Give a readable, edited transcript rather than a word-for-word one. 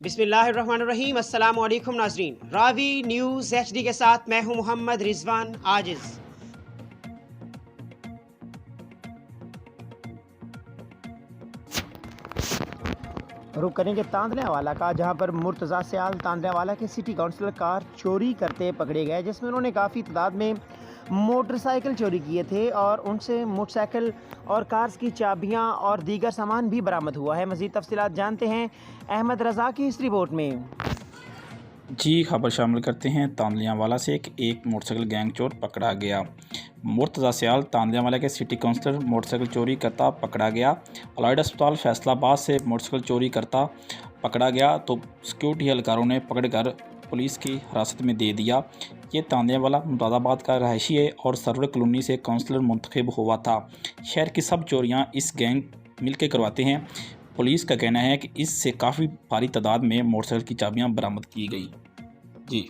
बिस्मिल्लाहिर्रहमानिर्रहीम। अस्सलाम वालेकुम नाज़रीन। रावी न्यूज़ HD के साथ मैं हूं मोहम्मद रिजवान आजिज़। रुक करेंगे तांदलेवाला का, जहां पर मुर्तज़ा सयाल तांदलेवाला के सिटी काउंसिलर कार चोरी करते पकड़े गए, जिसमें उन्होंने काफ़ी तादाद में मोटरसाइकिल चोरी किए थे और उनसे मोटरसाइकिल और कार्स की चाबियां और दीगर सामान भी बरामद हुआ है। मज़ीद तफ़सीलात जानते हैं अहमद रज़ा की इस रिपोर्ट में। जी, खबर शामिल करते हैं। तांदलियावाला से एक मोटरसाइकिल गैंग चोर पकड़ा गया। मुर्तज़ा सयाल तांदलियावाला के सिटी काउंसलर मोटरसाइकिल चोरी करता पकड़ा गया। अलॉयड अस्पताल फैसलाबाद से मोटरसाइकिल चोरी करता पकड़ा गया तो सिक्योरिटी एहलकारों ने पकड़कर पुलिस की हिरासत में दे दिया। ये तांदलियावाला मुरादाबाद का रहायशी है और सरवर कॉलोनी से काउंसलर मुंतखब हुआ था। शहर की सब चोरियाँ इस गैंग मिलकर करवाते हैं। पुलिस का कहना है कि इससे काफ़ी भारी तादाद में मोटरसाइकिल की चाबियां बरामद की गई। जी।